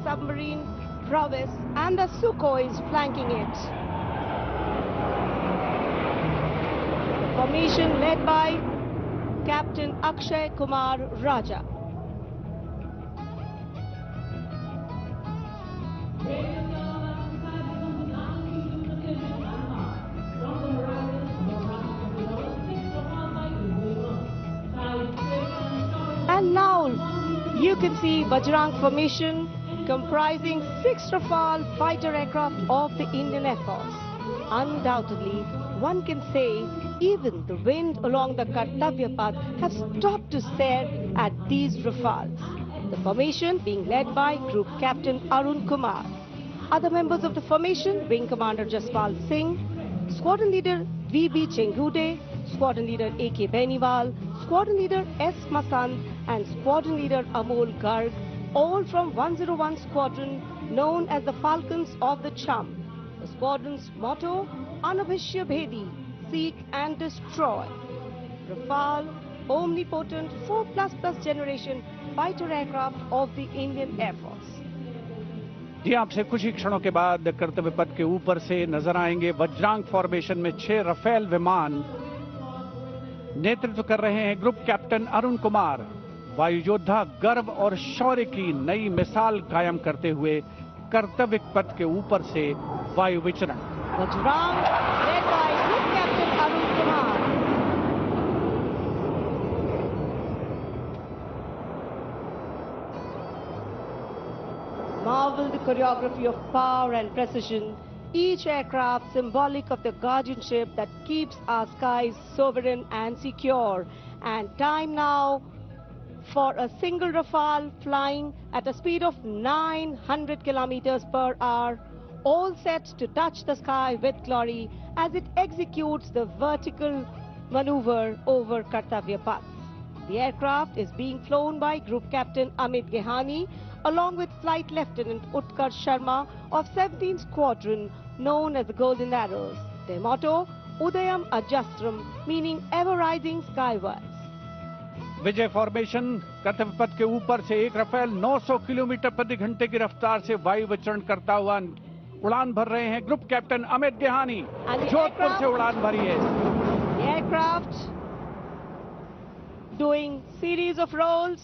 submarine prowess, and the Sukhoi is flanking it. The formation led by Captain Akshay Kumar Raja. And now you can see Bajrang formation comprising 6 Rafale fighter aircraft of the Indian Air Force. Undoubtedly, one can say even the wind along the Kartavya path have stopped to stare at these Rafales. The formation being led by Group Captain Arun Kumar. Other members of the formation, Wing Commander Jaspal Singh, Squadron Leader V.B. Chengude, Squadron Leader A.K. Beniwal, Squadron Leader S. Masand and Squadron Leader Amol Garg, all from 101 Squadron known as the Falcons of the Cham. The squadron's motto, Anabhishya Bhedi, seek and destroy. Rafale, omnipotent 4++ generation fighter aircraft of the Indian Air Force. जी आपसे कुछ ही क्षणों के बाद कर्तव्य पथ के ऊपर से नजर आएंगे वज्रांग फॉर्मेशन में 6 रफेल विमान। नेतृत्व कर रहे हैं ग्रुप कैप्टन अरुण कुमार। वायु योद्धा गर्व और शौर्य की नई मिसाल कायम करते हुए कर्तव्य पथ के ऊपर से वायु विचरण। Vajrang led by Group Captain Arun Kumar. Marvel the choreography of power and precision, each aircraft symbolic of the guardianship that keeps our skies sovereign and secure. And time now for a single Rafale flying at a speed of 900 kilometers per hour, all set to touch the sky with glory as it executes the vertical maneuver over Kartavya Path. The aircraft is being flown by Group Captain Amit Gehani along with Flight Lieutenant Utkarsh Sharma of 17th Squadron known as the Golden Arrows. Their motto, Udayam Ajastram, meaning ever rising skywards. Vijay formation कर्तव्य पथ के ऊपर से एक Rafale 900 kilometre प्रति घंटे की रफ्तार से वायु विचरण करता हुआ उड़ान भर रहे हैं ग्रुप कैप्टन अमित गेहानी। जोधपुर से उड़ान भरी है। The aircraft doing series of rolls,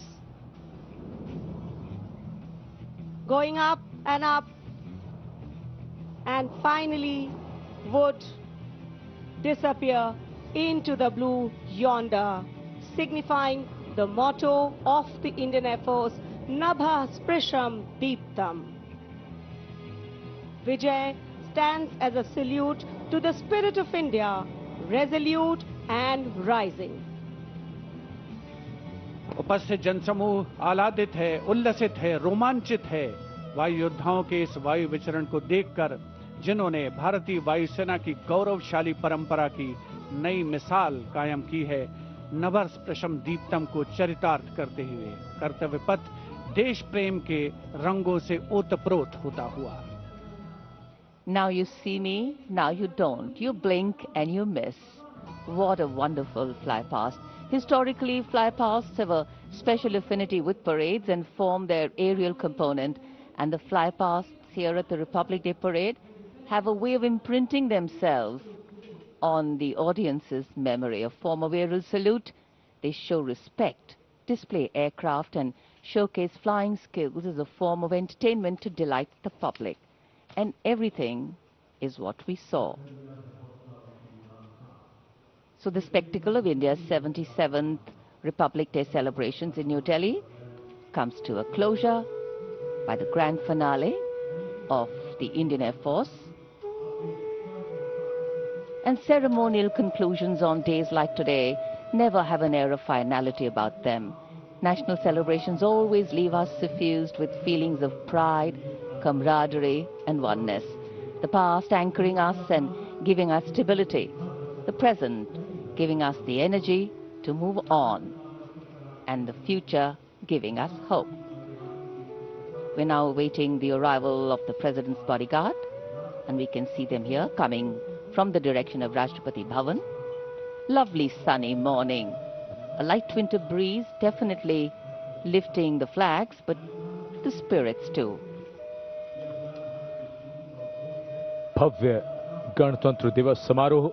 going up, and finally would disappear into the blue yonder, signifying the motto of the Indian Air Force, Nabha Sprisham Deeptam. Vijay stands as a salute to the spirit of India, resolute and rising. उपस्थित जनसमूह आह्लादित है, उल्लसित है, रोमांचित है वायु योद्धाओं के इस वायु विचरण को देखकर, जिन्होंने भारतीय वायुसेना की गौरवशाली परंपरा की नई मिसाल कायम की है। नभः स्पृशम दीप्तम को चरितार्थ करते हुए कर्तव्य पथ देश प्रेम के रंगों से ओतप्रोत होता हुआ। Now you see me, now you don't. You blink and you miss. What a wonderful flypast. Historically, flypasts have a special affinity with parades and form their aerial component. And the flypasts here at the Republic Day Parade have a way of imprinting themselves on the audience's memory. A form of aerial salute, they show respect, display aircraft and showcase flying skills as a form of entertainment to delight the public. And everything is what we saw. So the spectacle of India's 77th Republic Day celebrations in New Delhi comes to a closure by the grand finale of the Indian Air Force. And ceremonial conclusions on days like today never have an air of finality about them. National celebrations always leave us suffused with feelings of pride, camaraderie and oneness. The past anchoring us and giving us stability. The present giving us the energy to move on. And the future giving us hope. We're now awaiting the arrival of the President's bodyguard. And we can see them here coming from the direction of Rashtrapati Bhavan. Lovely sunny morning. A light winter breeze definitely lifting the flags, but the spirits too. भव्य गणतंत्र दिवस समारोह